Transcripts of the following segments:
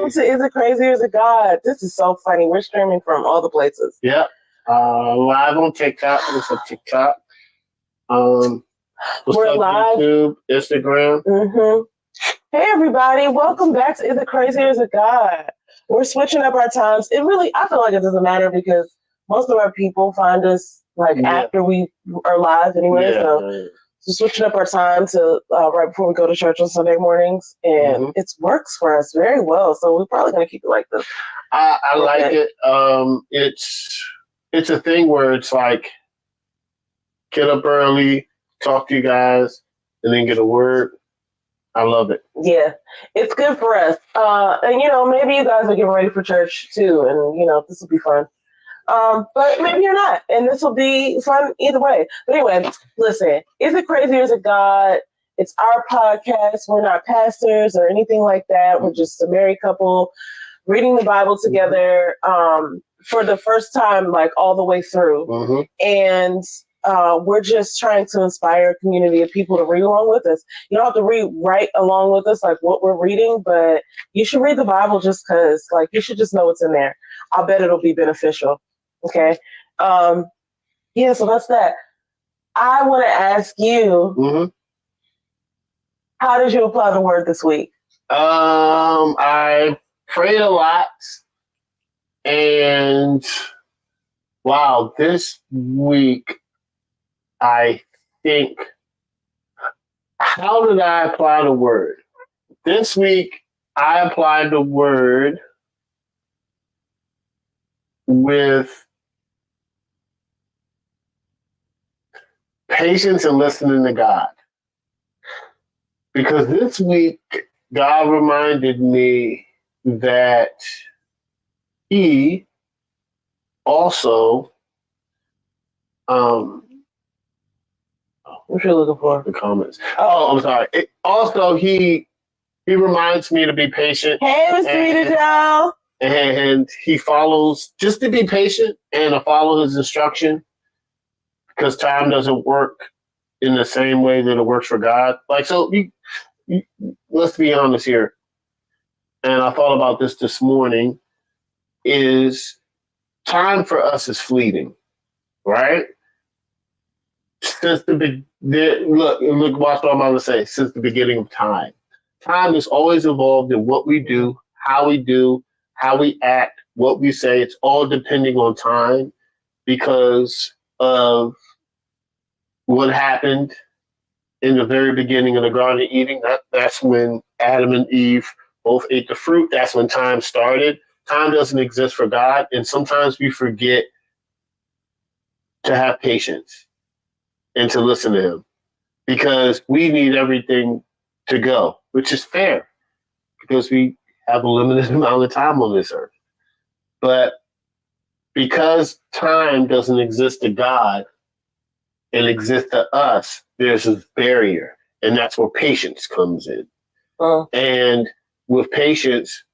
Welcome to Is It Crazy or Is It God? This is so funny. We're streaming from all the places. Yep. Live on TikTok. What's up, TikTok? We're live. YouTube, Instagram. Mm-hmm. Hey, everybody. Welcome back to Is It Crazy or Is It God? We're switching up our times. I feel like it doesn't matter because most of our people find us after we are live anyway. So switching up our time to right before we go to church on Sunday mornings, and it works for us very well. So we're probably going to keep it like this. I like it. It's a thing where it's like get up early, talk to you guys, and then get a word. I love it. Yeah, it's good for us. And maybe you guys are getting ready for church too, and this will be fun. But maybe you're not, and this will be fun either way. But anyway, listen, Is It Crazy or Is It God? It's our podcast. We're not pastors or anything like that. We're just a married couple reading the Bible together for the first time, all the way through. And we're just trying to inspire a community of people to read along with us. You don't have to read right along with us, like what we're reading, but you should read the Bible just because, you should just know what's in there. I'll bet it'll be beneficial. Okay. So that's that. I want to ask you, how did you apply the word this week? I prayed a lot, and wow, this week, I think, how did I apply the word? This week, I applied the word with patience and listening to God. Because this week, God reminded me that He also, what you looking for? The comments. Oh, I'm sorry. He reminds me to be patient. Hey, Damita Jo. And he follows, just to be patient and to follow his instruction, because time doesn't work in the same way that it works for God. Let's be honest here. And I thought about this morning, is time for us is fleeting, right? Since look, watch what I'm about to say. Since the beginning of time. Time is always involved in what we do, how we act, what we say. It's all depending on time because of what happened in the very beginning of the Garden of Eden. That's when Adam and Eve both ate the fruit. That's when time started. Time doesn't exist for God, and sometimes we forget to have patience and to listen to Him because we need everything to go, which is fair because we have a limited amount of time on this earth. But because time doesn't exist to God and exists to us, there's this barrier, and that's where patience comes in. And with patience,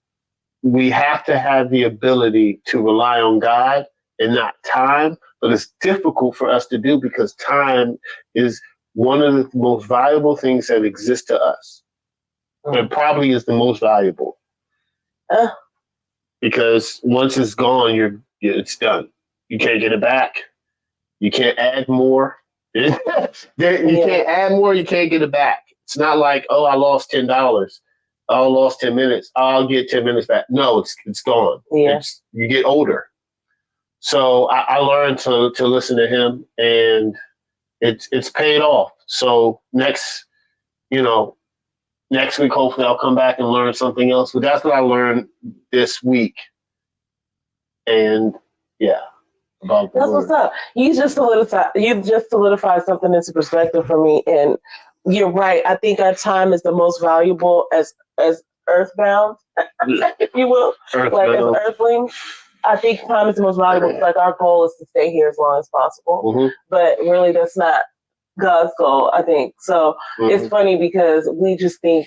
we have to have the ability to rely on God and not time, but it's difficult for us to do because time is one of the most valuable things that exists to us. It probably is the most valuable. Because once it's gone, it's done. You can't get it back. You can't add more. You can't add more. You can't get it back. It's not like, I lost $10. I lost 10 minutes. I'll get 10 minutes back. No, it's gone. Yeah. You get older. So I learned to listen to Him, and it's paid off. So next week, hopefully I'll come back and learn something else. But that's what I learned this week. And about the that's word. what's up. You just solidified something into perspective for me. And you're right. I think our time is the most valuable as earthbound, if you will, as earthlings. I think time is the most valuable. Our goal is to stay here as long as possible. But really, that's not God's goal, I think. So it's funny because we just think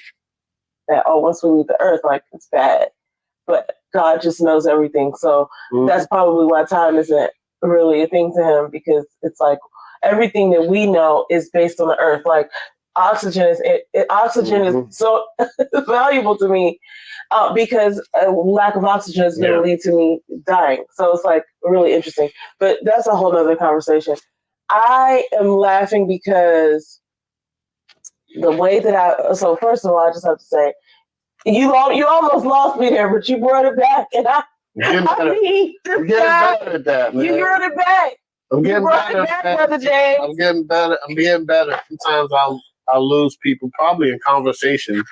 that, once we leave the earth, it's bad. But God just knows everything. So that's probably why time isn't really a thing to Him, because it's everything that we know is based on the earth. oxygen is so valuable to me because a lack of oxygen is going to lead to me dying. So it's like really interesting. But that's a whole nother conversation. I am laughing because the way that so first of all, I just have to say, you almost lost me there, but you brought it back, and I'm getting better at that, man. You brought it back. I'm getting better, Brother James. I'm getting better. Sometimes I'll lose people, probably in conversation.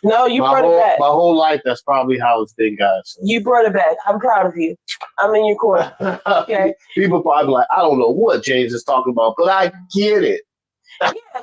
No, you brought it back. My whole life, that's probably how it's been, guys. So. You brought it back. I'm proud of you. I'm in your corner. Okay. People probably like, I don't know what James is talking about, but I get it.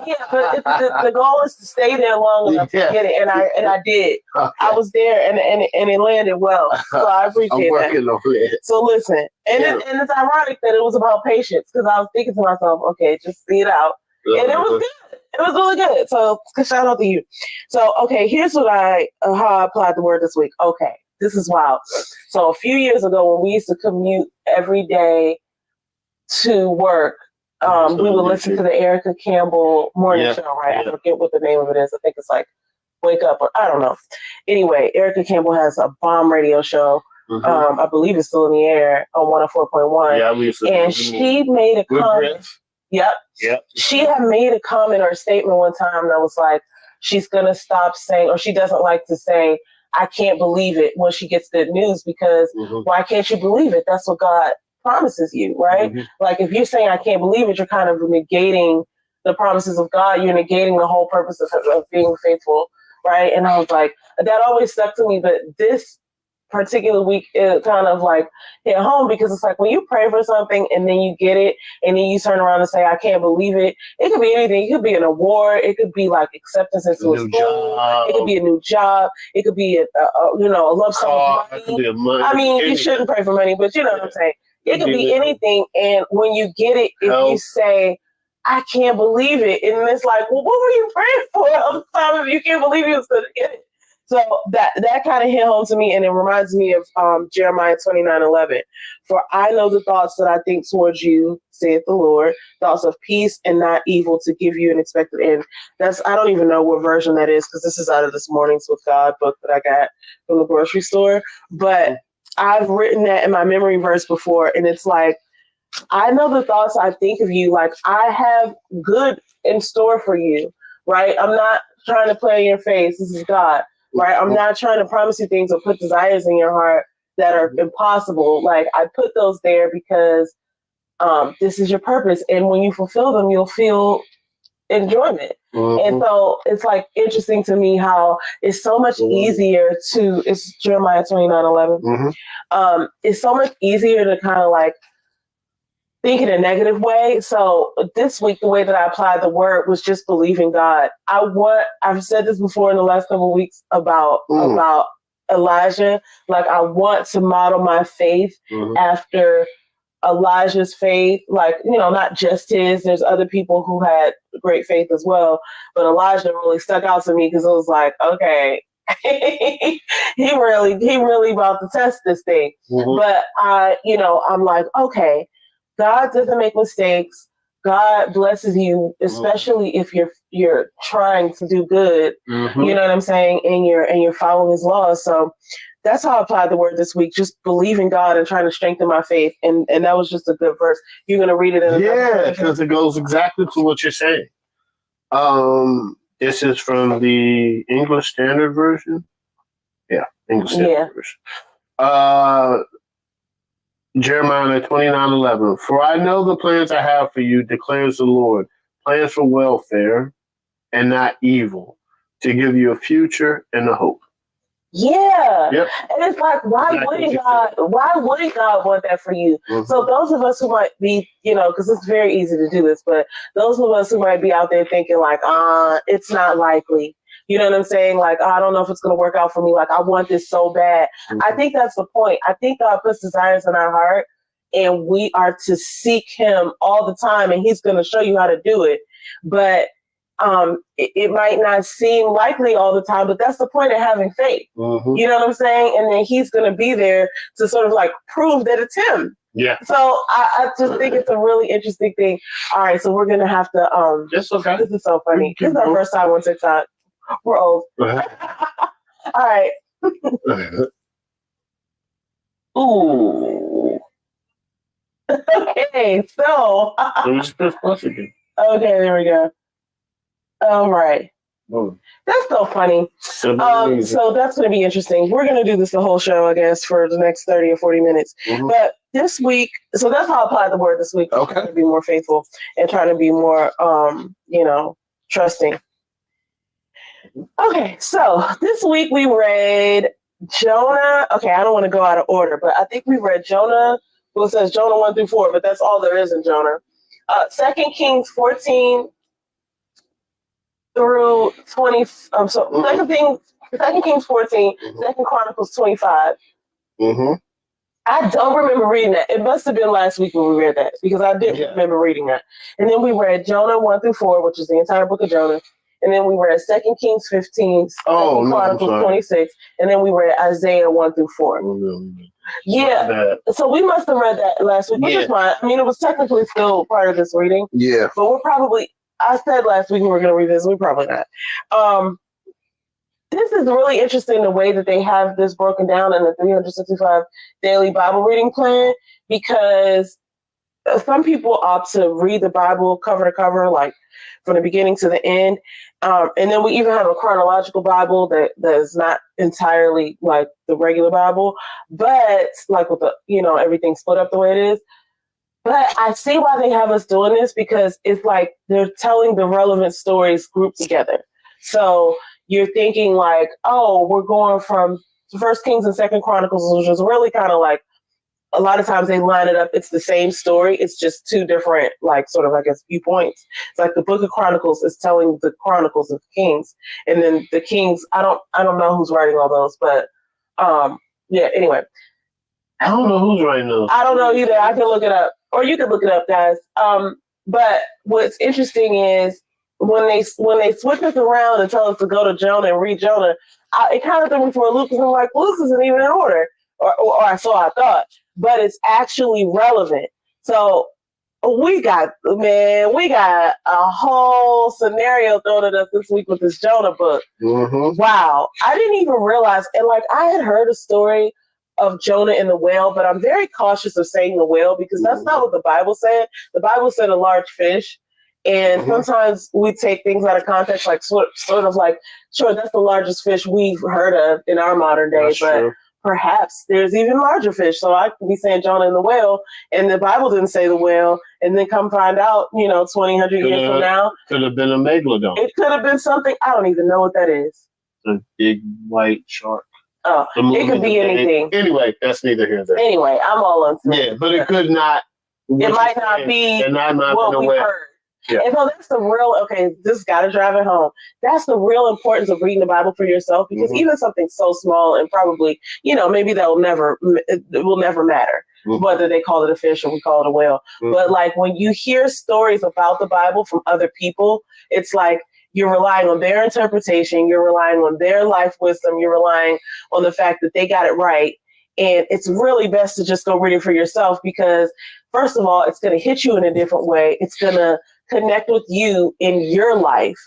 Yeah, but the goal is to stay there long enough to get it, and I did. Okay. I was there, and it landed well, so I appreciate that. I'm working on it. So listen, and it's ironic that it was about patience, because I was thinking to myself, okay, just see it out, and it was good. It was really good. So shout out to you. So okay, here's what how I applied the word this week. Okay, this is wild. So a few years ago, when we used to commute every day to work. We would listen to the Erica Campbell morning show, right? I forget what the name of it is. I think it's like Wake Up, or I don't know. Anyway, Erica Campbell has a bomb radio show. Mm-hmm. I believe it's still in the air on 104.1. Yeah, and she made a comment. Yep. She had made a comment or a statement one time that was like, she's going to stop saying, or she doesn't like to say, I can't believe it when she gets good news, because why can't you believe it? That's what God promises you, right? Like if you're saying I can't believe it, you're kind of negating the promises of God. You're negating the whole purpose of being faithful, right? And I was like, that always stuck to me. But this particular week, it kind of like hit home, because it's like when you pray for something and then you get it, and then you turn around and say I can't believe it. It could be anything. It could be an award. It could be like acceptance into a school. It could be a new job. It could be a lump sum of money. I mean, you shouldn't pray for money, but you know what I'm saying. It could be anything, and when you get it, if you say, I can't believe it, and it's like, well, what were you praying for all the time if you can't believe you was going to get it? So that kind of hit home to me, and it reminds me of Jeremiah 29:11. For I know the thoughts that I think towards you, saith the Lord, thoughts of peace and not evil, to give you an expected end. I don't even know what version that is, because this is out of this Mornings with God book that I got from the grocery store, but I've written that in my memory verse before, and it's like, I know the thoughts I think of you, like I have good in store for you, right? I'm not trying to play in your face. This is God, right? I'm not trying to promise you things or put desires in your heart that are impossible. Like I put those there because this is your purpose. And when you fulfill them, you'll feel enjoyment. And so it's like interesting to me how it's so much easier it's Jeremiah 29:11. It's so much easier to kind of like think in a negative way. So this week, the way that I applied the word was just believing God. I've said this before in the last couple of weeks about Elijah. Like I want to model my faith after Elijah's faith, like, not just his. There's other people who had great faith as well, but Elijah really stuck out to me because it was like, okay, he really about to test this thing. But I'm like, okay, God doesn't make mistakes. God blesses you, especially if you're trying to do good. You know what I'm saying, and you're following His laws. So that's how I applied the word this week, just believing God and trying to strengthen my faith. And that was just a good verse. You're going to read it in because it goes exactly to what you're saying. This is from the English Standard Version. Yeah, English Standard Version. Jeremiah 29:11. For I know the plans I have for you, declares the Lord, plans for welfare and not evil, to give you a future and a hope. Yeah. Yep. And it's like, why wouldn't God want that for you? So those of us who might be, because it's very easy to do this, but those of us who might be out there thinking like, it's not likely. You know what I'm saying? Like, I don't know if it's going to work out for me. Like, I want this so bad. I think that's the point. I think God puts desires in our heart, and we are to seek Him all the time, and He's going to show you how to do it. But it might not seem likely all the time, but that's the point of having faith. You know what I'm saying? And then He's going to be there to sort of like prove that it's Him. Yeah. So I just think it's a really interesting thing. All right, so we're gonna have to That's okay. This is so funny. This is our first time on TikTok. We're old. All right. Ooh. Okay, so again. okay, there we go. All right. That's so funny. So that's going to be interesting. We're going to do this the whole show, I guess, for the next 30 or 40 minutes. Mm-hmm. But this week, so that's how I applied the word this week. Okay. Trying to be more faithful and trying to be more, trusting. Okay, so this week we read Jonah. Okay, I don't want to go out of order, but I think we read Jonah. Well, it says Jonah 1-4, but that's all there is in Jonah. 2 Kings 14 through 20. Second Kings 14, mm-hmm. 2 Chronicles 25. Mm-hmm. I don't remember reading that. It must have been last week when we read that because I didn't remember reading that. And then we read Jonah 1-4, which is the entire book of Jonah. And then we read 2 Kings 15, Chronicles 26, and then we read Isaiah 1-4. Yeah, so we must have read that last week, which is fine. I mean, it was technically still part of this reading. Yeah, but we're probably. I said last week we were going to revisit. We're probably not. This is really interesting the way that they have this broken down in the 365 daily Bible reading plan, because some people opt to read the Bible cover to cover, like from the beginning to the end. And then we even have a chronological Bible that is not entirely like the regular Bible, but like with the, everything split up the way it is. But I see why they have us doing this, because it's like they're telling the relevant stories grouped together. So you're thinking like, oh, we're going from 1 Kings and 2 Chronicles, which is really kind of like, a lot of times they line it up. It's the same story. It's just two different, like, sort of, I guess, viewpoints. It's like the book of Chronicles is telling the Chronicles of Kings. And then the Kings, I don't know who's writing all those, but anyway. I don't know who's writing those. I don't know either. I can look it up. Or you can look it up, guys. But what's interesting is when they switch us around and tell us to go to Jonah and read Jonah, it kind of threw me for a loop, because I'm like, well, this isn't even in order. Or so I thought. But it's actually relevant. So we got a whole scenario thrown at us this week with this Jonah book. Mm-hmm. Wow. I didn't even realize. And like, I had heard a story of Jonah and the whale, but I'm very cautious of saying the whale, because that's not what the Bible said. The Bible said a large fish. And sometimes we take things out of context, like sort of like, sure, that's the largest fish we've heard of in our modern day, that's but true. Perhaps there's even larger fish. So I could be saying Jonah and the whale, and the Bible didn't say the whale, and then come find out, 100 years from now. Could have been a megalodon. It could have been something. I don't even know what that is. A big white shark. Oh, it could be anything. Anyway, that's neither here nor there. Anyway, I'm all on. Yeah, but it could not. It might not be what we heard. Yeah. And so that's the real, this got to drive it home. That's the real importance of reading the Bible for yourself, because even something so small and probably, maybe it will never matter whether they call it a fish or we call it a whale. But like when you hear stories about the Bible from other people, it's like you're relying on their interpretation, you're relying on their life wisdom, you're relying on the fact that they got it right. And it's really best to just go read it for yourself, because first of all, it's going to hit you in a different way. It's going to connect with you in your life,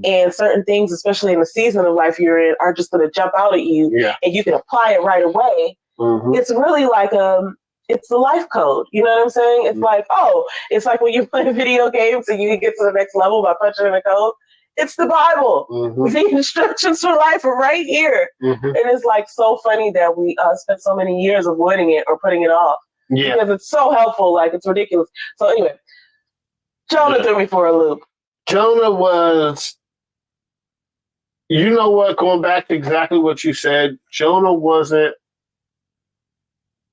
and certain things, especially in the season of life you're in, are just going to jump out at you, and you can apply it right away. It's really like it's the life code. You know what I'm saying? It's like, it's like when you play video games and you can get to the next level by punching in a code. It's the Bible. The instructions for life are right here. And it's like so funny that we spent so many years avoiding it or putting it off. Yeah. Because it's so helpful. Like, it's ridiculous. So anyway, Jonah threw me for a loop. Jonah was, going back to exactly what you said, Jonah wasn't,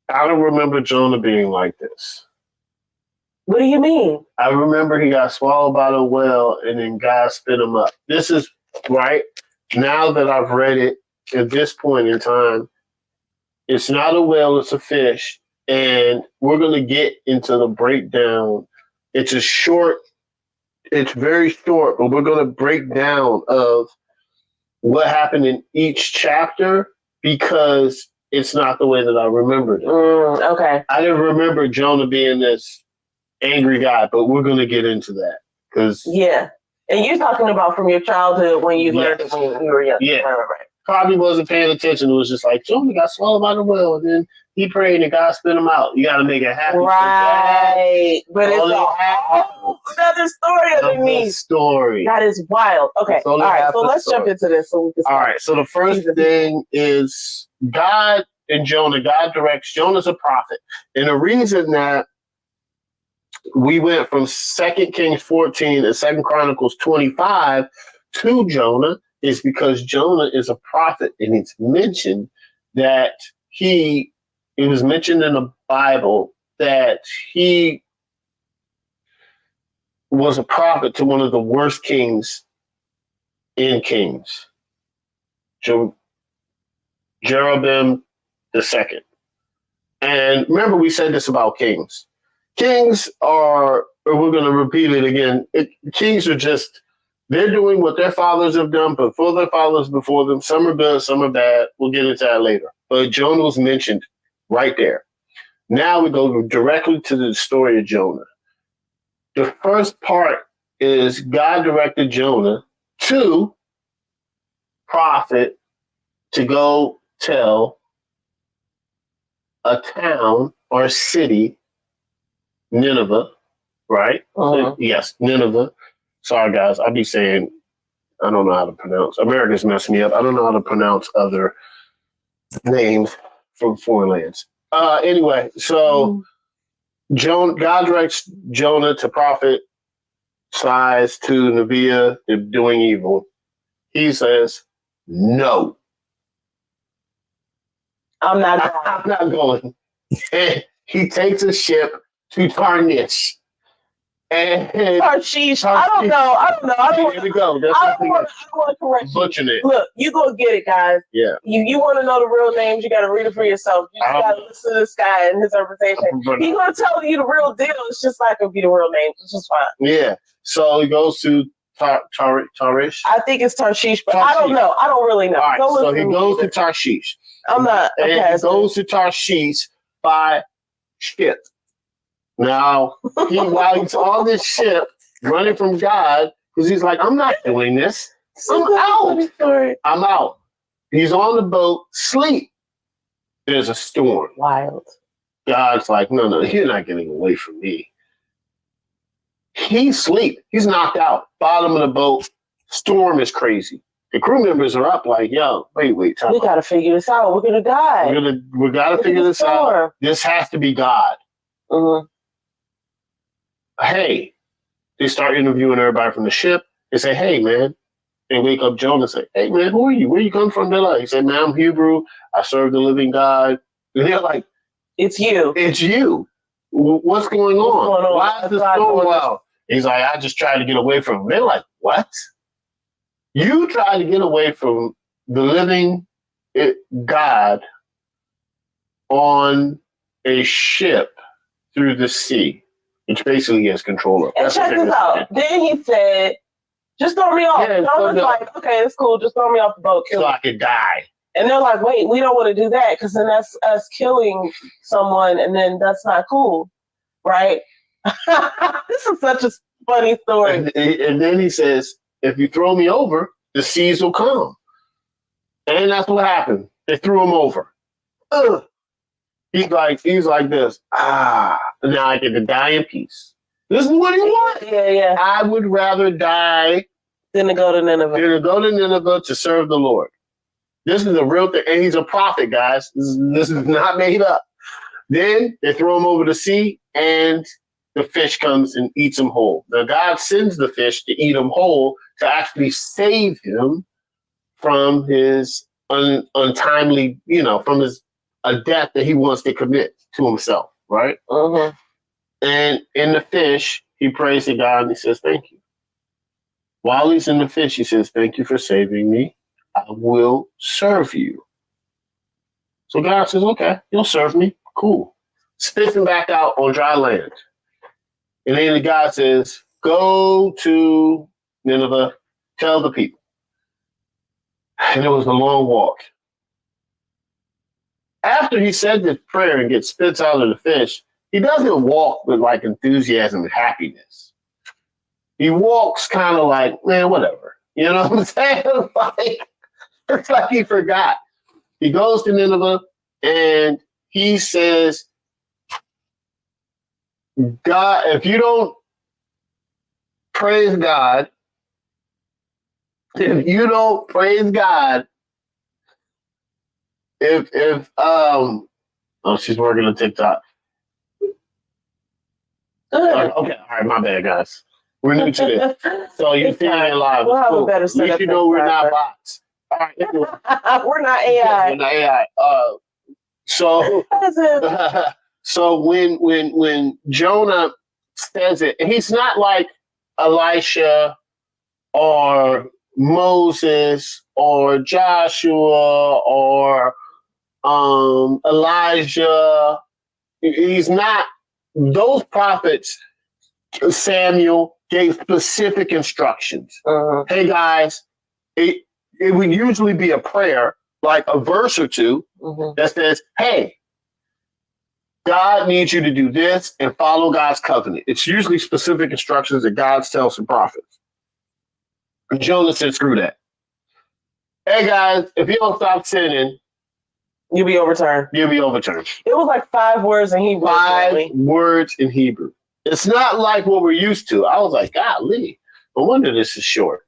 I don't remember Jonah being like this. What do you mean? I remember he got swallowed by the whale and then God spit him up. This is, right, now that I've read it at this point in time, it's not a whale, it's a fish. And we're going to get into the breakdown. It's very short, but we're going to break down of what happened in each chapter, because it's not the way that I remembered it. Okay. I didn't remember Jonah being this angry guy, but we're going to get into that. Yeah. And you're talking about from your childhood when you learned it when you were young. Yeah. Right. Probably wasn't paying attention. It was just like, Jonah got swallowed by the whale, and then he prayed and God spit him out. You got to make it happy. Right. But it's another story underneath. Story. That is wild. Okay. All right. So let's jump into this. So we can all right. So the first thing is God and Jonah. God directs. Jonah's a prophet. And the reason that we went from 2 Kings 14 and 2 Chronicles 25 to Jonah is because Jonah is a prophet, and it's mentioned that it was mentioned in the Bible that he was a prophet to one of the worst kings in Kings, Jeroboam II. And remember, we said this about kings. Kings are, or we're going to repeat it again, kings are just, they're doing what their fathers have done, but for their fathers before them. Some are good, some are bad. We'll get into that later. But Jonah was mentioned right there. Now we go directly to the story of Jonah. The first part is God directed Jonah to prophet to go tell a town or a city, Nineveh, right? Yes, Nineveh. Sorry, guys. I be saying, I don't know how to pronounce. Americans mess me up. I don't know how to pronounce other names from foreign lands. Anyway, so God directs Jonah to prophet size to Nineveh. They're doing evil. He says, no. I'm not going. And he takes a ship to Tarshish. Tarshish. I don't know. Here we go. I don't want to correct you. Butchering it. Look, you gonna get it, guys. Yeah. You want to know the real names, you got to read it for yourself. You just got to listen to this guy and his reputation. He's gonna tell you the real deal. It's just not gonna be the real name. It's just fine. Yeah. So he goes to Tarshish. I think it's Tarshish, but I don't know. I don't really know. All right. So he goes to Tarshish. I'm not. Okay, and he goes to Tarshish by ship. Now, while he's on this ship, running from God, because he's like, I'm not doing this. I'm out. I'm out. He's on the boat, sleep. There's a storm. Wild. God's like, no, you're not getting away from me. He's asleep. He's knocked out. Bottom of the boat. Storm is crazy. The crew members are up like, yo, wait. We got to figure this out. We're going to die. We got to figure this out. This has to be God. Mm-hmm. Hey, they start interviewing everybody from the ship. They say, hey, man. They wake up Jonah and say, hey, man, who are you? Where you come from? They're like, he said, man, I'm Hebrew. I serve the living God. And they're like, it's you. It's you. What's going on? Why is this going well? He's like, I just tried to get away from him. They're like, what? You tried to get away from the living God on a ship through the sea, which basically he has control of. And check this out. Then he said, just throw me off. And I was like, okay, it's cool. Just throw me off the boat. So I could die. And they're like, wait, we don't want to do that because then that's us killing someone and then that's not cool. Right? This is such a funny story. And then he says, if you throw me over, the seas will come. And that's what happened. They threw him over. Ugh. He's like this. Now I get to die in peace. This is what he wants. Yeah. I would rather die than to go to Nineveh to serve the Lord. This is a real thing. And he's a prophet, guys. This is not made up. Then they throw him over the sea and the fish comes and eats him whole. Now God sends the fish to eat him whole to actually save him from his untimely, from a death that he wants to commit to himself, right? Mm-hmm. And in the fish, he prays to God and he says, thank you. While he's in the fish, he says, thank you for saving me. I will serve you. So God says, okay, you'll serve me. Cool. Spits him back out on dry land. And then God says, go to Nineveh, tell the people. And it was a long walk. after he said this prayer and gets spits out of the fish, he doesn't walk with like enthusiasm and happiness. He walks kind of like, man, whatever. You know what I'm saying? Like, it's like he forgot. He goes to Nineveh and he says, God, if you don't praise God, if you don't praise God, oh, she's working on TikTok. Okay, all right, my bad, guys. We're new to this. So you're seeing it live. We'll have cool. a better At least you know we're not bots. All right, anyway. We're not AI. We're not AI. So so when Jonah says it, and he's not like Elisha or Moses or Joshua or Elijah. He's not those prophets. Samuel gave specific instructions. Hey guys, it would usually be a prayer, like a verse or two, that says, hey, God needs you to do this and follow God's covenant. It's usually specific instructions that God tells the prophets. And Jonah said, screw that. Hey guys, if you don't stop sinning, you'll be overturned. You'll be overturned. It was like 5 words in Hebrew. 5 words in Hebrew. It's not like what we're used to. I was like, golly, no wonder this is short.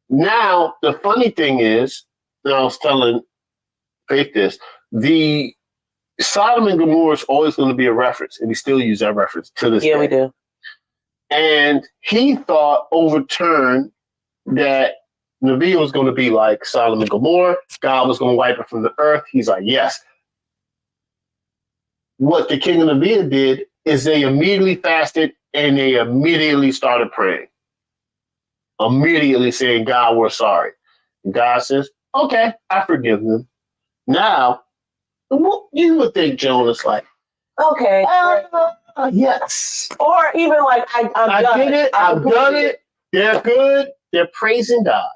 Now, the funny thing is, and I was telling Faith this, the Sodom and Gomorrah is always going to be a reference, and we still use that reference to this day. Yeah, we do. And he thought overturned that Neviah was going to be like Sodom and Gomorrah. God was going to wipe it from the earth. He's like, yes. What the king of Neviah did is they immediately fasted and they immediately started praying. Immediately saying, God, we're sorry. And God says, okay, I forgive them. Now, you would think Jonah's like, okay, yes. Or even like, I did it. I've done it. They're good. They're praising God.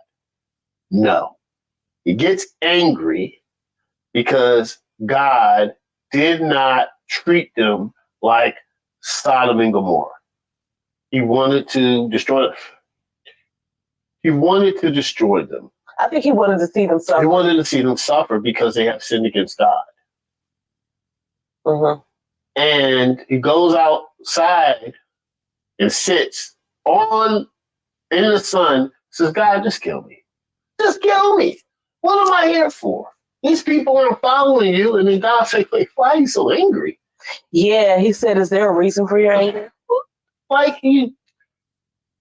No. He gets angry because God did not treat them like Sodom and Gomorrah. He wanted to destroy them. He wanted to destroy them. I think he wanted to see them suffer. He wanted to see them suffer because they have sinned against God. And he goes outside and sits in the sun, says, God, just kill me. Just kill me. What am I here for? These people aren't following you. And then God says, like, why are you so angry? Yeah, he said, is there a reason for your anger? Like, you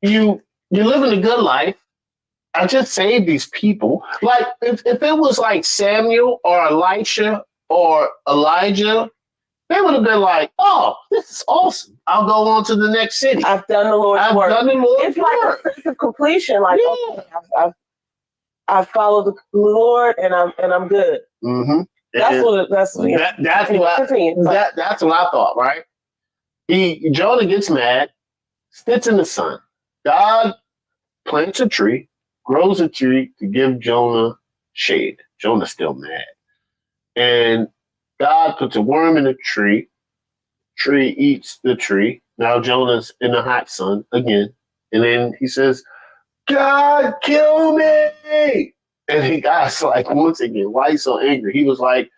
living a good life. I just saved these people. Like, if it was like Samuel or Elisha or Elijah, they would have been like, oh, this is awesome. I'll go on to the next city. I've done the Lord's work. It's work. Like a sense of completion. Like, okay, I've followed the Lord and I'm good. That's what I thought, right? Jonah gets mad, sits in the sun. God plants a tree, grows a tree to give Jonah shade. Jonah's still mad. And God puts a worm in a tree. Tree eats the tree. Now Jonah's in the hot sun again. And then he says, God, kill me. And God's like, once again, why are you so angry? He was like,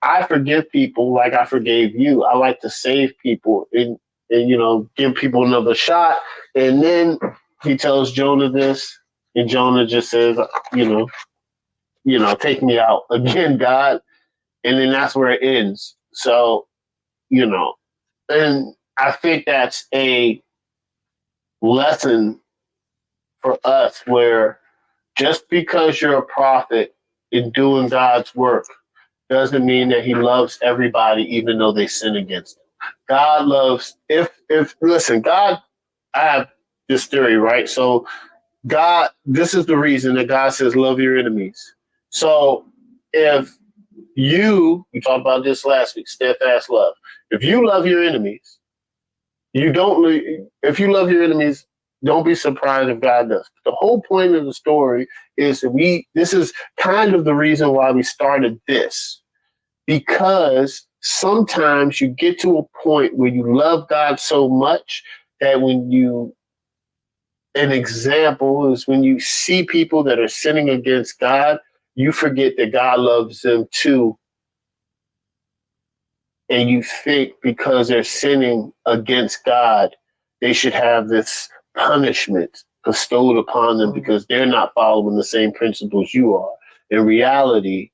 I forgive people like I forgave you. I like to save people and give people another shot. And then he tells Jonah this, and Jonah just says, take me out again, God. And then that's where it ends. So, and I think that's a lesson for us where just because you're a prophet in doing God's work doesn't mean that he loves everybody, even though they sin against him. God loves, God, I have this theory, right? So God, this is the reason that God says, love your enemies. So if we talked about this last week, steadfast love. If you love your enemies, if you love your enemies, don't be surprised if God does. The whole point of the story is that this is kind of the reason why we started this. because sometimes you get to a point where you love God so much that an example is when you see people that are sinning against God, you forget that God loves them too. And you think because they're sinning against God, they should have this punishment bestowed upon them because they're not following the same principles you are. In reality,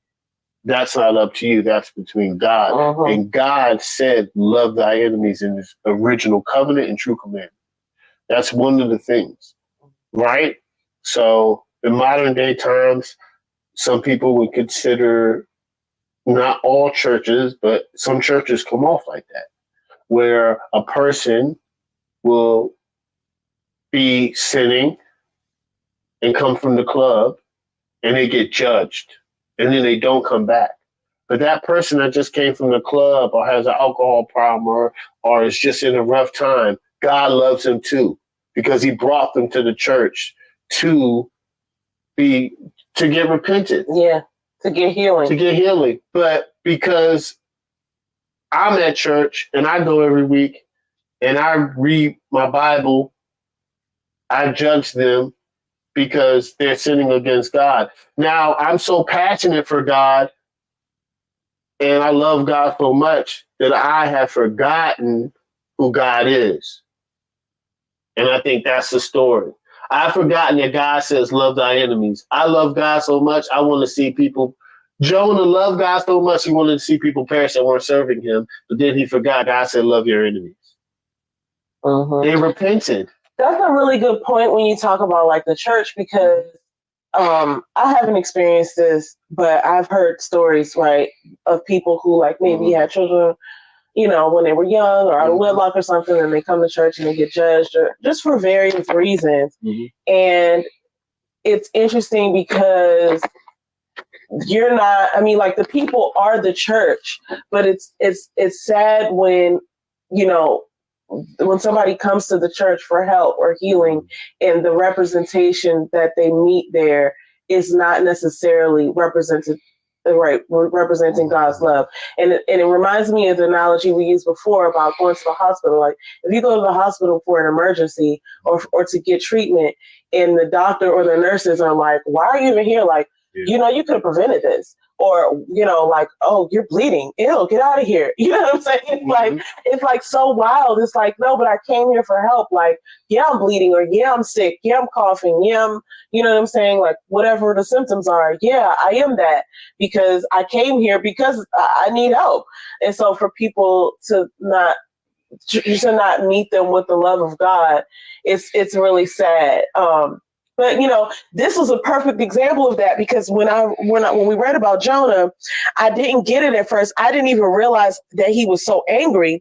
that's not up to you. That's between God. And God said, love thy enemies in his original covenant and true commandment. That's one of the things, right? So in modern day times, some people would consider not all churches, but some churches come off like that, where a person will be sinning and come from the club and they get judged and then they don't come back. But that person that just came from the club or has an alcohol problem or is just in a rough time, God loves him too, because he brought them to the church to get repentant. Yeah, to get healing. To get healing. But because I'm at church and I go every week and I read my Bible, I judge them because they're sinning against God. Now, I'm so passionate for God and I love God so much that I have forgotten who God is. And I think that's the story. I've forgotten that God says, love thy enemies. I love God so much, I want to see people. Jonah loved God so much, he wanted to see people perish that weren't serving him. But then he forgot God said, love your enemies. They repented. That's a really good point when you talk about like the church, because I haven't experienced this, but I've heard stories, right, of people who like maybe had children, you know, when they were young or out of wedlock or something, and they come to church and they get judged or just for various reasons. And it's interesting because you're not, I mean, like the people are the church, but it's sad when, you know, when somebody comes to the church for help or healing and the representation that they meet there is not necessarily representing God's love. And it reminds me of the analogy we used before about going to the hospital. Like if you go to the hospital for an emergency or to get treatment and the doctor or the nurses are like, why are you even here? Like, you know, you could have prevented this. Or, you know, like, oh, you're bleeding. Ew, get out of here. You know what I'm saying? It's like so wild. It's like, no, but I came here for help. Like, yeah, I'm bleeding, or yeah, I'm sick. Yeah, I'm coughing. Yeah, you know what I'm saying? Like, whatever the symptoms are. Yeah, I am that because I came here because I need help. And so for people to not meet them with the love of God, it's really sad. But, you know, this was a perfect example of that, because when we read about Jonah, I didn't get it at first. I didn't even realize that he was so angry.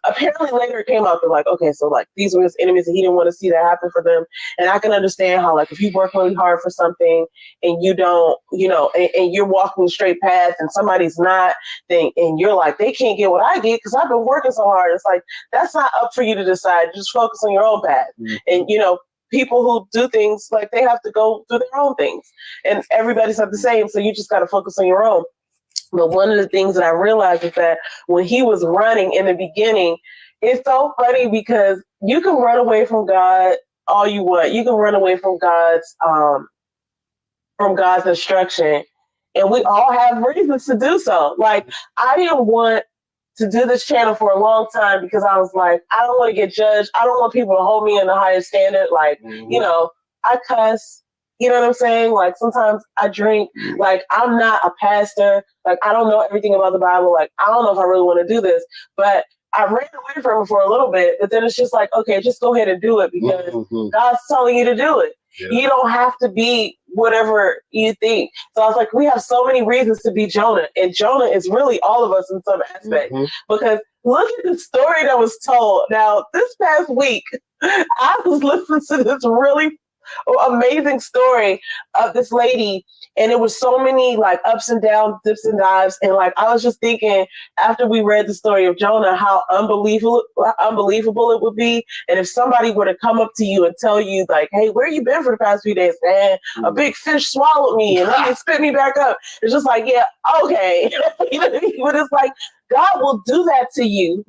Apparently later it came out that like, okay, so like these were his enemies and he didn't want to see that happen for them. And I can understand how like if you work really hard for something and you don't, you know, and you're walking the straight path and somebody's not, then and you're like, they can't get what I get because I've been working so hard. It's like, that's not up for you to decide. Just focus on your own path. And, you know, people who do things like they have to go do their own things, and everybody's not the same. So you just got to focus on your own. But one of the things that I realized is that when he was running in the beginning, it's so funny because you can run away from God all you want. You can run away from God's instruction, and we all have reasons to do so. Like I didn't want to do this channel for a long time because I was like, I don't want to get judged. I don't want people to hold me in the highest standard. Like, you know, I cuss, you know what I'm saying? Like sometimes I drink, like I'm not a pastor. Like I don't know everything about the Bible. Like, I don't know if I really want to do this, but I ran away from it for a little bit, but then it's just like, okay, just go ahead and do it because God's telling you to do it. You don't have to be whatever you think. So I was like, we have so many reasons to be Jonah. And Jonah is really all of us in some aspect. Because look at the story that was told. Now, this past week, I was listening to this really amazing story of this lady, and it was so many like ups and downs, dips and dives, and like I was just thinking after we read the story of Jonah, how unbelievable it would be, and if somebody were to come up to you and tell you like, "Hey, where you been for the past few days, man? A big fish swallowed me and let me spit me back up." It's just like, yeah, okay, you know what I mean? But it's like God will do that to you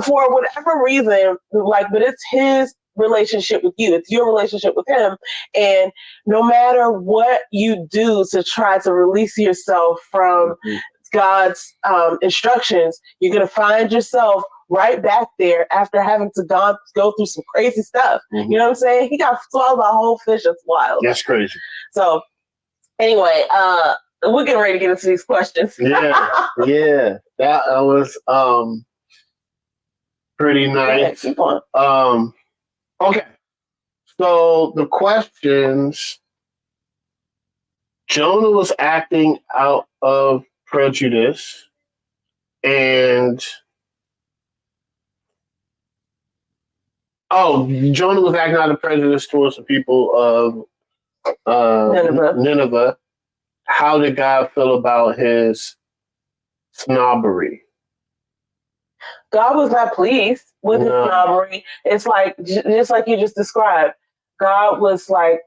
for whatever reason, like, but it's His relationship with you. It's your relationship with Him. And no matter what you do to try to release yourself from God's instructions, you're going to find yourself right back there after having to go through some crazy stuff. You know what I'm saying? He got swallowed by a whole fish. That's wild. That's crazy. So anyway, we're getting ready to get into these questions. Yeah. That was pretty nice. Keep on. Okay. So the questions, Jonah was acting out of prejudice, and Jonah was acting out of prejudice towards the people of Nineveh. How did God feel about his snobbery? God was not pleased with his snobbery. It's like, just like you just described, God was like,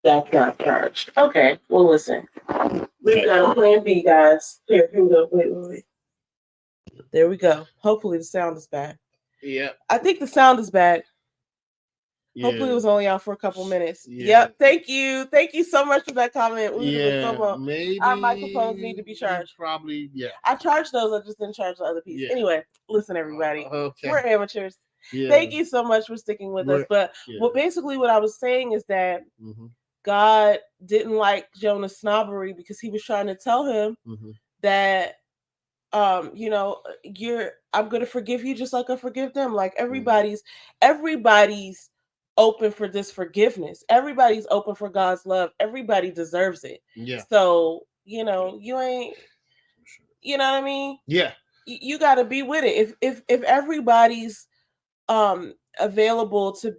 that's not charged. Okay, well, listen. We've got a plan B, guys. Here we go. Wait. There we go. Hopefully the sound is back. Yeah. I think the sound is back. Yeah. Hopefully it was only out for a couple minutes. Yeah. Yep. Thank you. Thank you so much for that comment. Maybe our microphones need to be charged. Probably, yeah. I charged those. I just didn't charge the other piece. Yeah. Anyway, listen, everybody. Okay. We're amateurs. Yeah. Thank you so much for sticking with us. But basically what I was saying is that God didn't like Jonah's snobbery because he was trying to tell him that I'm going to forgive you just like I forgive them. Like everybody's open for this forgiveness. Everybody's open for God's love. Everybody deserves it. Yeah. So, you ain't, you know what I mean? Yeah. You got to be with it. If everybody's available to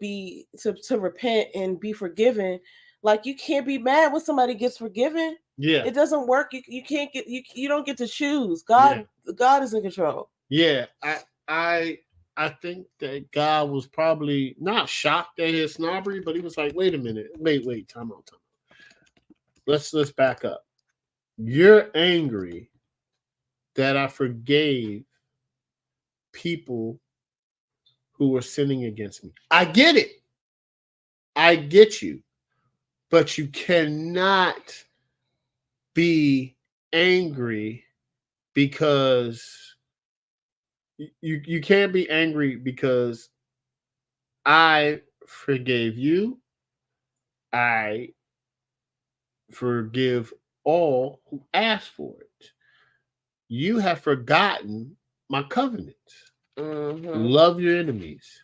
repent and be forgiven, like you can't be mad when somebody gets forgiven. Yeah, it doesn't work. You can't get you don't get to choose. God is in control. Yeah, I think that God was probably not shocked at his snobbery, but he was like, wait a minute, wait, time out. let's back up. You're angry that I forgave people who were sinning against me. I get it. I get you. But you cannot be angry because you can't be angry because I forgave you. I forgive all who ask for it. You have forgotten my covenant. Love your enemies.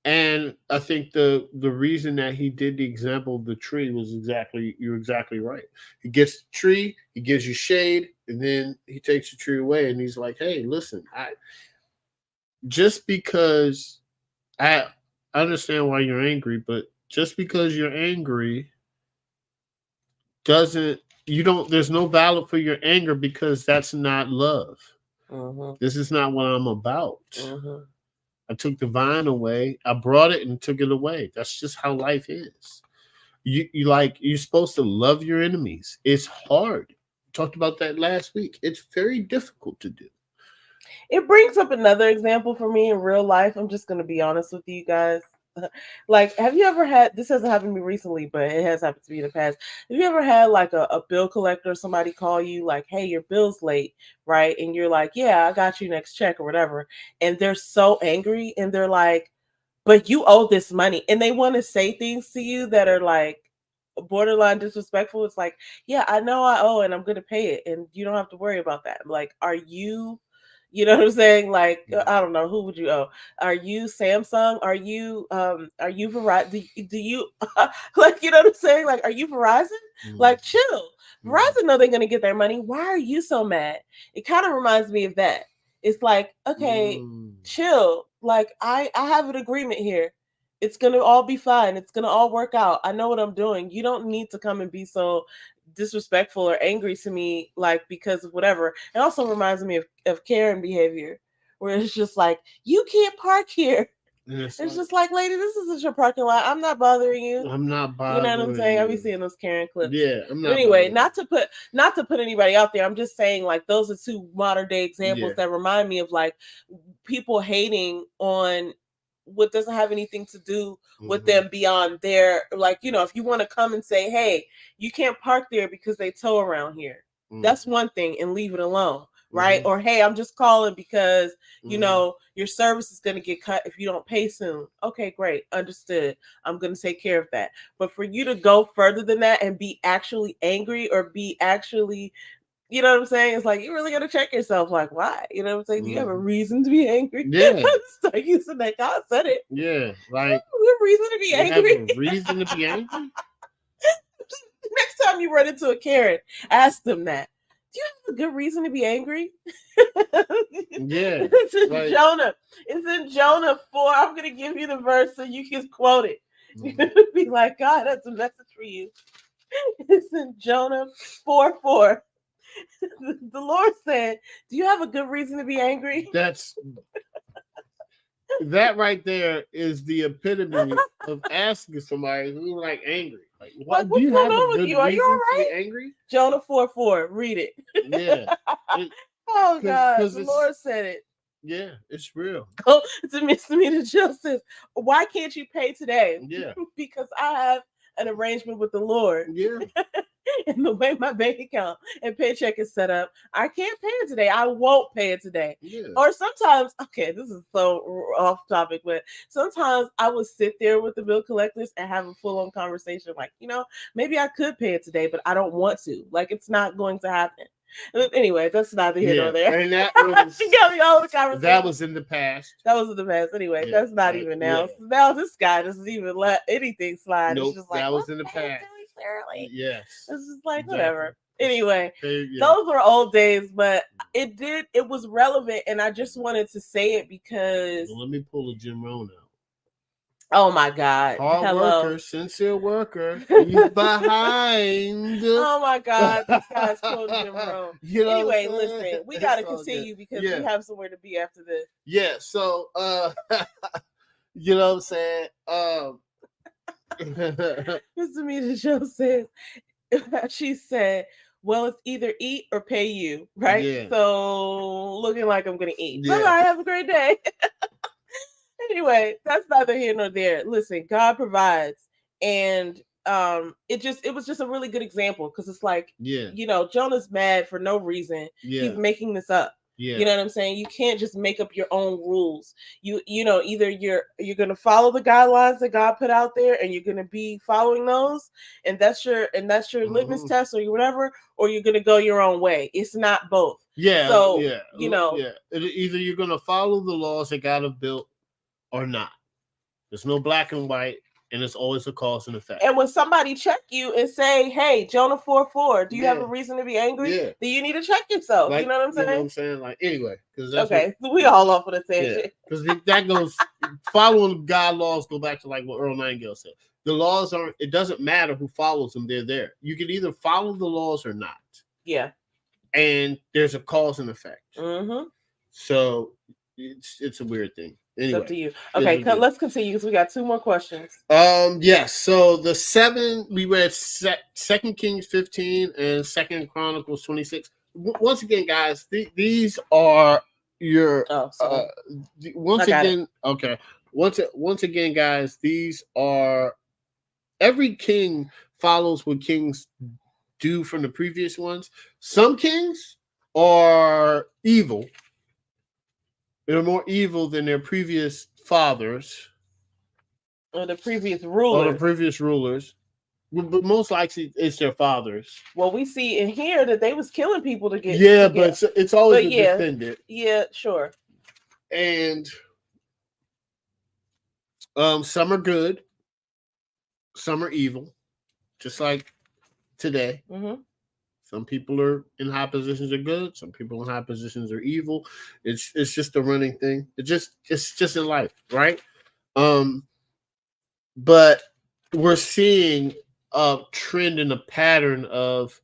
And I think the reason that he did the example of the tree was you're exactly right. He gets the tree, he gives you shade, and then he takes the tree away, and he's like, "Hey, listen, just because I understand why you're angry, but just because you're angry doesn't there's no value for your anger because that's not love. This is not what I'm about. I took the vine away. I brought it and took it away. That's just how life is. You're supposed to love your enemies. It's hard. We talked about that last week. It's very difficult to do. It brings up another example for me in real life. I'm just going to be honest with you guys. Like, have you ever had, this hasn't happened to me recently, but it has happened to me in the past. Have you ever had like a bill collector, somebody call you like, hey, your bill's late, right? And you're like, yeah, I got you next check or whatever. And they're so angry and they're like, but you owe this money. And they want to say things to you that are like borderline disrespectful. It's like, yeah, I know I owe and I'm going to pay it. And you don't have to worry about that. Like, are you... You know what I'm saying? Like, I don't know, who would you owe? Are you Samsung? Are you Verizon? Do you like, you know what I'm saying? Like, are you Verizon? Like, chill. Verizon know they're gonna get their money. Why are you so mad? It kind of reminds me of that. It's like, okay, chill. Like, I have an agreement here. It's gonna all be fine. It's gonna all work out. I know what I'm doing. You don't need to come and be so disrespectful or angry to me, like, because of whatever. It also reminds me of Karen behavior, where it's just like, you can't park here. It's just like, lady, this isn't your parking lot. I'm not bothering you. I'm not bothering you. You know what I'm saying? I be seeing those Karen clips. Yeah, I'm not. But anyway, not to put anybody out there. I'm just saying, like, those are two modern day examples that remind me of like people hating on what doesn't have anything to do with them beyond their, like, you know, if you want to come and say, hey, you can't park there because they tow around here. That's one thing, and leave it alone. Right? Or, hey, I'm just calling because, you know, your service is going to get cut if you don't pay soon. Okay, great. Understood. I'm going to take care of that. But for you to go further than that and be actually angry or be actually, you know what I'm saying? It's like, you really got to check yourself. Like, why? You know what I'm saying? Do you have a reason to be angry? Yeah. Start using that. God said it. Yeah. Like, a reason to be angry. Have a reason to be angry? Next time you run into a Karen, ask them that. Do you have a good reason to be angry? Yeah. It's in Jonah. It's in Jonah 4. I'm going to give you the verse so you can quote it. You're going to be like, God, that's a message for you. It's in Jonah 4:4. The Lord said, do you have a good reason to be angry? That right there is the epitome of asking somebody who's like angry. Like, what do you have a good reason to be angry? Jonah 4:4. Read it. Yeah. Oh God, the Lord said it. Yeah, it's real. Oh, Damita Jo says, why can't you pay today? Yeah. Because I have an arrangement with the Lord. Yeah. And the way my bank account and paycheck is set up, I can't pay it today. I won't pay it today. Yeah. Or sometimes, okay, this is so off topic, but sometimes I would sit there with the bill collectors and have a full-on conversation like, you know, maybe I could pay it today, but I don't want to. Like, it's not going to happen. Anyway, that's neither here nor there. And that was, that was in the past. That was in the past. Anyway, that's not even now. Yeah. Now this guy doesn't even let anything slide. Nope, it's just like, that was in the past. Yes. It's just like, whatever. Anyway, those were old days, but it was relevant, and I just wanted to say it because... Well, let me pull a Jim Rohn out. Oh my God. Hard worker, sincere worker, he's behind. Oh my God, this guy's quoting Jim Rohn. Anyway, listen, we got to continue because we have somewhere to be after this. Yeah, so, you know what I'm saying? Mr. Damita Jo says, she said, well, it's either eat or pay you, right? Yeah. So looking like I'm gonna eat. Yeah. Bye-bye, have a great day. Anyway, that's neither here nor there. Listen, God provides, and it was just a really good example, because it's like, Yeah. Jonah's mad for no reason. Yeah. He's making this up. Yeah. You know what I'm saying? You can't just make up your own rules. Either you're gonna follow the guidelines that God put out there, and you're gonna be following those, and that's your litmus test or whatever, or you're gonna go your own way. It's not both. Yeah. So Yeah. Yeah. Either you're gonna follow the laws that God have built or not. There's no black and white, and it's always a cause and effect. And when somebody check you and say, "Hey, Jonah 4:4, do you have a reason to be angry?" Yeah. Then you need to check yourself. Like, you know what I'm saying? You know what I'm saying? Like, anyway, because that's we all off on a tangent. Because that goes following God laws go back to like what Earl Nightingale said. The laws aren't. It doesn't matter who follows them; they're there. You can either follow the laws or not. Yeah. And there's a cause and effect. Mm-hmm. So it's a weird thing. Anyway, it's up to you. Okay, let's continue because we got 2 more questions. Yes. So the 7 we read 2 Kings 15 and 2 Chronicles 26. Once again, guys, these are your. Once again, okay. Once again, guys, these are. Every king follows what kings do from the previous ones. Some kings are evil. They're more evil than their previous fathers. Or the previous rulers. But most likely it's their fathers. Well, we see in here that they was killing people to get. But it's always been defended. Yeah, sure. And some are good. Some are evil. Just like today. Mm-hmm. Some people are in high positions are good. Some people in high positions are evil. It's just a running thing. It's just in life, right? But we're seeing a trend and a pattern of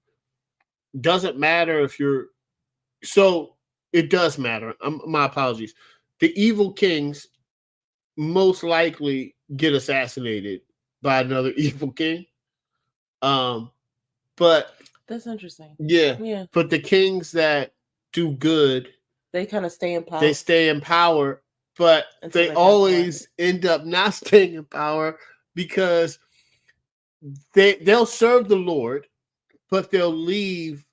doesn't matter if you're. So it does matter. My apologies. The evil kings most likely get assassinated by another evil king. But that's interesting. Yeah. But the kings that do good, they kind of stay in power. They stay in power, but they always end up not staying in power because they'll serve the Lord, but they'll leave.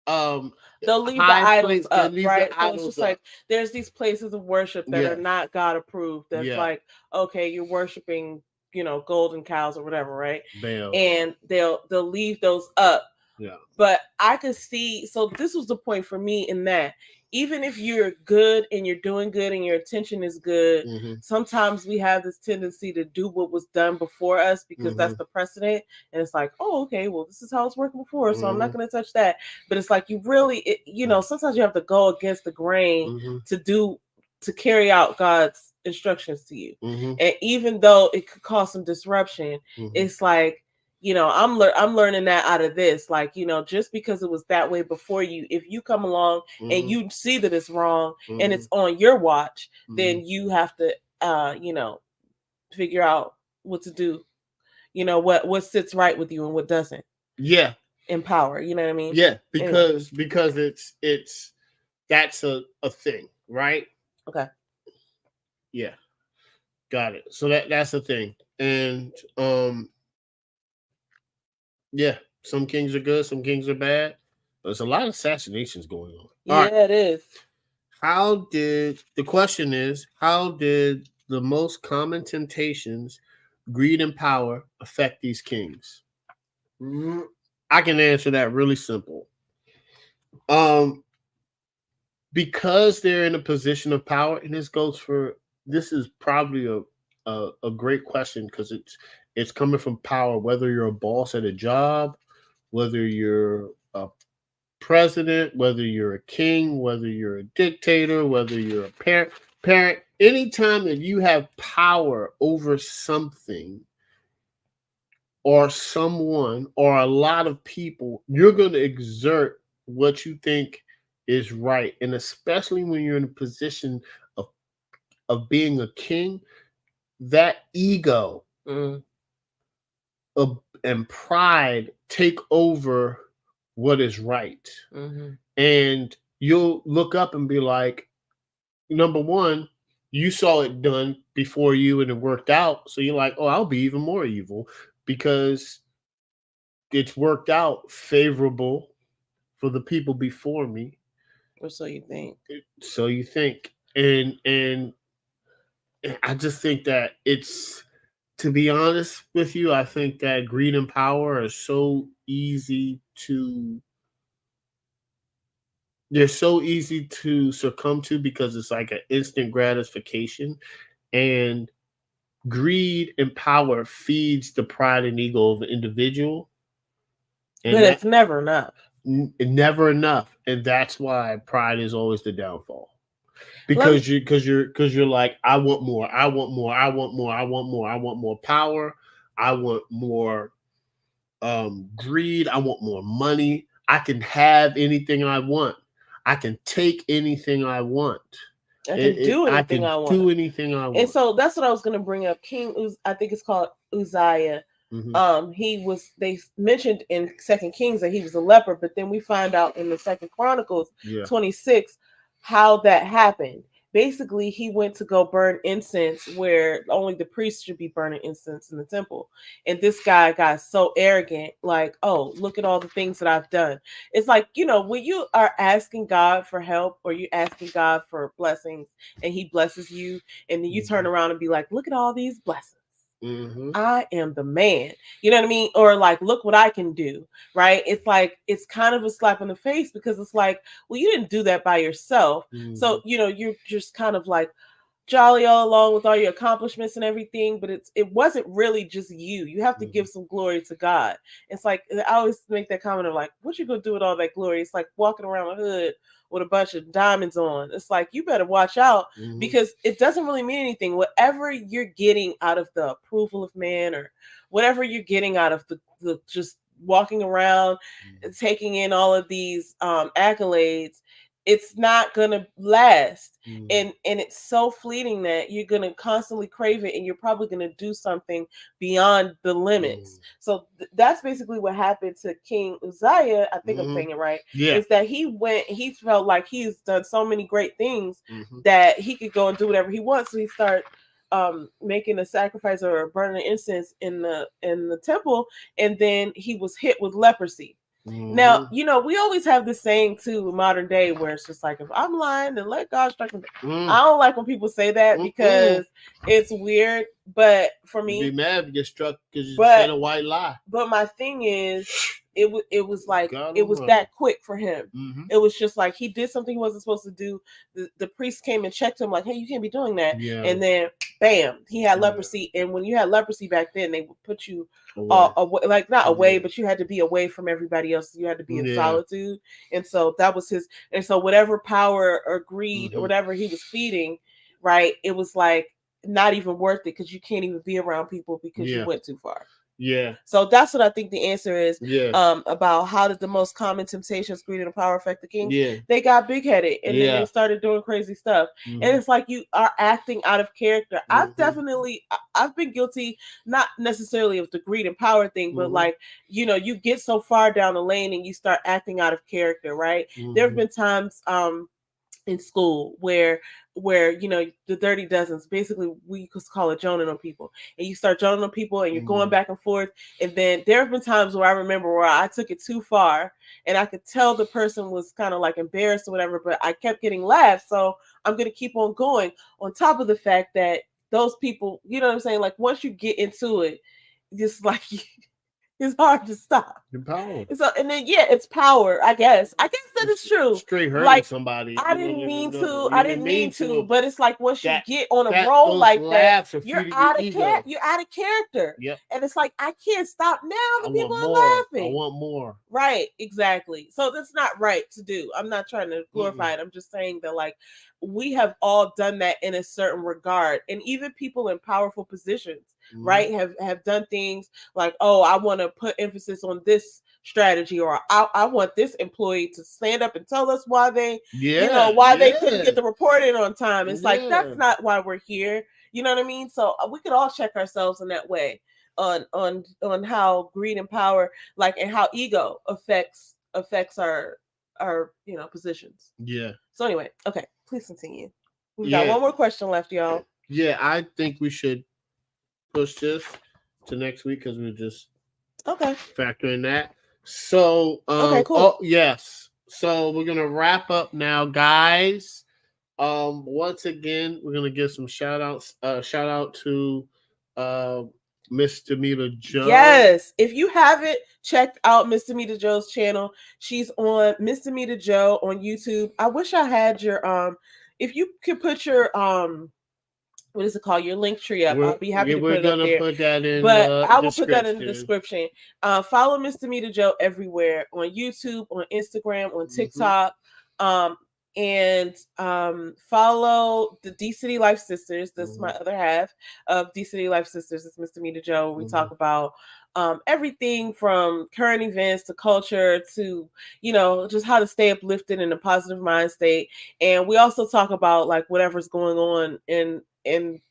They'll leave the idols up, right? So it's just like there's these places of worship that are not God approved. That's like, okay, you're worshiping, golden cows or whatever, right? And they'll leave those up. Yeah. But I could see, so this was the point for me in that even if you're good and you're doing good and your intention is good, sometimes we have this tendency to do what was done before us because that's the precedent. And it's like, oh, okay, well, this is how it's working before, so I'm not going to touch that. But it's like you really, sometimes you have to go against the grain to carry out God's instructions to you. And even though it could cause some disruption, it's like, I'm learning that out of this. Like, just because it was that way before you, if you come along and you see that it's wrong and it's on your watch, then you have to, figure out what to do. What sits right with you and what doesn't. Yeah. In power. You know what I mean? Yeah. Because it's that's a thing, right? Okay. Yeah. Got it. So that's the thing. And, yeah, some kings are good, some kings are bad. There's a lot of assassinations going on. It is. The question is, how did the most common temptations, greed and power, affect these kings? I can answer that really simple. Because they're in a position of power, and this is probably a great question because it's coming from power, whether you're a boss at a job, whether you're a president, whether you're a king, whether you're a dictator, whether you're a parent, anytime that you have power over something or someone or a lot of people, you're going to exert what you think is right. And especially when you're in a position of being a king, that ego and pride take over what is right. Mm-hmm. And you'll look up and be like, number one, you saw it done before you and it worked out. So you're like, oh, I'll be even more evil because it's worked out favorable for the people before me. Or so you think. So you think. And I just think that it's, to be honest with you, I think that greed and power are so easy to, they're so easy to succumb to because it's like an instant gratification. And greed and power feeds the pride and ego of an individual. And but it's never enough. Never enough. And that's why pride is always the downfall. Because you're like, I want more, I want more, I want more, I want more, I want more power, I want more greed, I want more money. I can have anything I want. I can take anything I want. I can do anything I want. Do anything I want. And so that's what I was going to bring up. I think it's called Uzziah. Mm-hmm. They mentioned in 2 Kings that he was a leper, but then we find out in the 2 Chronicles 26 how that happened. Basically, he went to go burn incense where only the priests should be burning incense in the temple. And this guy got so arrogant, like, oh, look at all the things that I've done. It's like, when you are asking God for help or you asking God for blessings and he blesses you, and then you turn around and be like, look at all these blessings. Mm-hmm. I am the man. You know what I mean? Or like, look what I can do, right? It's like, it's kind of a slap in the face because it's like, well, you didn't do that by yourself. Mm-hmm. So, you're just kind of like jolly all along with all your accomplishments and everything, but it wasn't really just you. You have to give some glory to God. It's like, I always make that comment of like, what you gonna do with all that glory? It's like walking around the hood with a bunch of diamonds on. It's like, you better watch out because it doesn't really mean anything. Whatever you're getting out of the approval of man or whatever you're getting out of the just walking around and taking in all of these accolades, it's not gonna last. And it's so fleeting that you're gonna constantly crave it and you're probably gonna do something beyond the limits. So that's basically what happened to King Uzziah. I think I'm saying it right. Is that he felt like he's done so many great things that he could go and do whatever he wants. So he started making a sacrifice or burning incense in the temple, and then he was hit with leprosy. Now, we always have this saying too in modern day where it's just like, if I'm lying, then let God strike me. I don't like when people say that because it's weird. But for me, be mad if you get struck because you said a white lie. But my thing is, it was like God, it was that quick for him. It was just like he did something he wasn't supposed to do. The priest came and checked him like, hey, you can't be doing that. And then bam, he had leprosy. And when you had leprosy back then, they would put you away, like not away, but you had to be away from everybody else. You had to be in solitude. And so that was his. And so whatever power or greed or whatever he was feeding, right, it was like not even worth it because you can't even be around people because you went too far. Yeah. So that's what I think the answer is. About how did the most common temptations, greed, and power affect the kings? They got big headed and then they started doing crazy stuff. And it's like you are acting out of character. I've been guilty, not necessarily of the greed and power thing, but like, you get so far down the lane and you start acting out of character, right? There have been times in school where the dirty dozens, basically we could call it Jonah on people, and you start Jonah on people and you're going back and forth, and then there have been times where I remember where I took it too far and I could tell the person was kind of like embarrassed or whatever, but I kept getting laughs, so I'm going to keep on going, on top of the fact that those people, you know what I'm saying, like once you get into it, just like it's hard to stop. Power. So, and then it's power. I guess that is true. Straight hurting somebody. I didn't mean to. But it's like once you get on a roll like that, you're out of character. Yep. And it's like I can't stop now. The people are laughing. I want more. Right. Exactly. So that's not right to do. I'm not trying to glorify it. I'm just saying that like we have all done that in a certain regard, and even people in powerful positions. Right, have done things like, oh, I want to put emphasis on this strategy, or I want this employee to stand up and tell us why they, they couldn't get the report in on time. It's like that's not why we're here. You know what I mean? So we could all check ourselves in that way. on how greed and power, like, and how ego affects our positions. Yeah. So anyway, okay, please continue. We've got one more question left, y'all. Yeah, I think we should push this to next week because we're just factoring that. So okay, cool. Yes. So we're gonna wrap up now, guys. Once again, we're gonna give some shout outs. Shout out to Miss Damita Jo. Yes, if you haven't checked out Miss Damita Jo's channel, she's on Miss Damita Jo on YouTube. I wish I had your if you could put your what is it called? Your link tree up. I'll be happy to put it up there. Put that in, but I will put that in the description. Follow Miss Damita Jo everywhere, on YouTube, on Instagram, on TikTok, and follow the DCity Life Sisters. That's my other half of DCity Life Sisters. It's Miss Damita Jo. We talk about everything from current events to culture to, just how to stay uplifted in a positive mind state. And we also talk about like whatever's going on in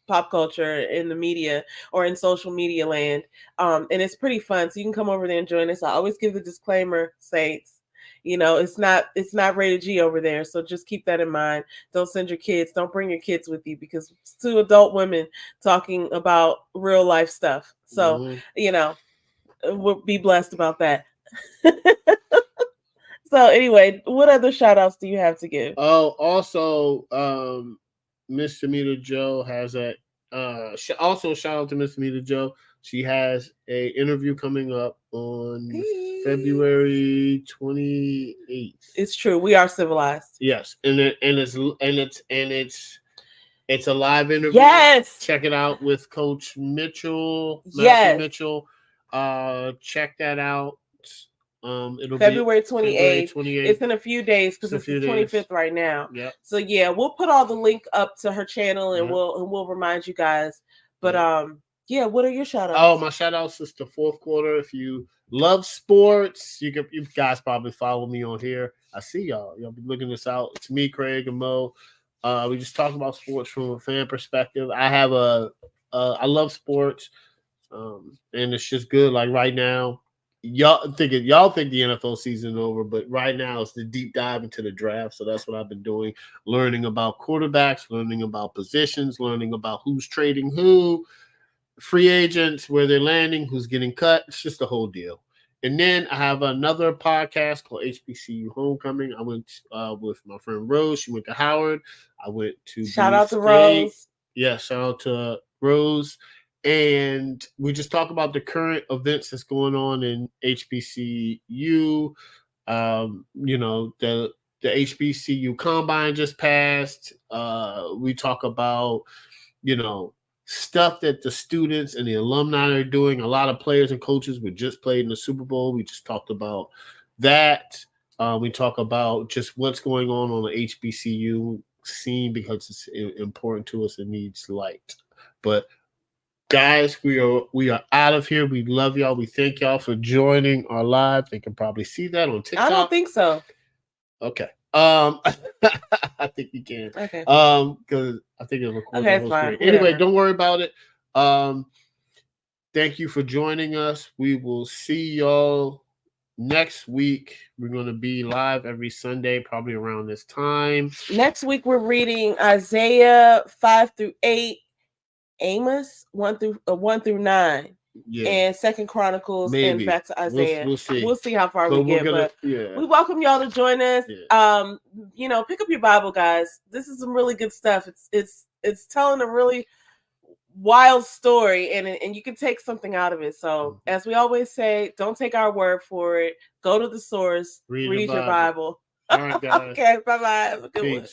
pop culture, in the media, or in social media land. And it's pretty fun. So you can come over there and join us. I always give the disclaimer, Saints, it's not rated G over there. So just keep that in mind. Don't send your kids. Don't bring your kids with you, because it's two adult women talking about real life stuff. So, we'll be blessed about that. So anyway, what other shout outs do you have to give? Oh, also, Miss Damita Jo has also shout out to Miss Damita Jo. She has a interview coming up on February 28th. It's true. We are civilized. Yes, it's a live interview. Yes, check it out with Coach Mitchell. Yes, Mitchell. Check that out. It'll February 28th. 28th. It's in a few days because it's the 25th right now. Yeah. So yeah, we'll put all the link up to her channel and we'll remind you guys. But yeah, what are your shout outs? Oh, my shout outs is the fourth quarter. If you love sports, you guys probably follow me on here. I see y'all. Y'all be looking this out. It's me, Craig, and Mo. We just talk about sports from a fan perspective. I love sports. And it's just good. Like right now, y'all think the NFL season is over, but right now it's the deep dive into the draft. So that's what I've been doing, learning about quarterbacks, learning about positions, learning about who's trading who, free agents, where they're landing, who's getting cut. It's just the whole deal. And then I have another podcast called HBCU Homecoming. I went with my friend Rose. She went to Howard. I went to shout out to Rose. Yeah, shout out to Rose. And we just talk about the current events that's going on in HBCU. The HBCU Combine just passed. We talk about, stuff that the students and the alumni are doing. A lot of players and coaches were just played in the Super Bowl. We just talked about that. We talk about just what's going on the HBCU scene because it's important to us and needs light. But guys, we are out of here. We love y'all. We thank y'all for joining our live. They can probably see that on TikTok. I don't think so. Okay. I think you can. Okay. Because I think it's recording. Okay, fine. Anyway, don't worry about it. Thank you for joining us. We will see y'all next week. We're going to be live every Sunday, probably around this time. Next week, we're reading Isaiah 5-8, Amos 1-9. Yeah. And Second Chronicles, and back to Isaiah. We'll see. We'll see how far we get, but we welcome y'all to join us. Yeah. Pick up your Bible, guys. This is some really good stuff. It's telling a really wild story, and you can take something out of it. So, as we always say, don't take our word for it. Go to the source. Read your Bible. All right, guys. Okay, bye-bye. Have a good one.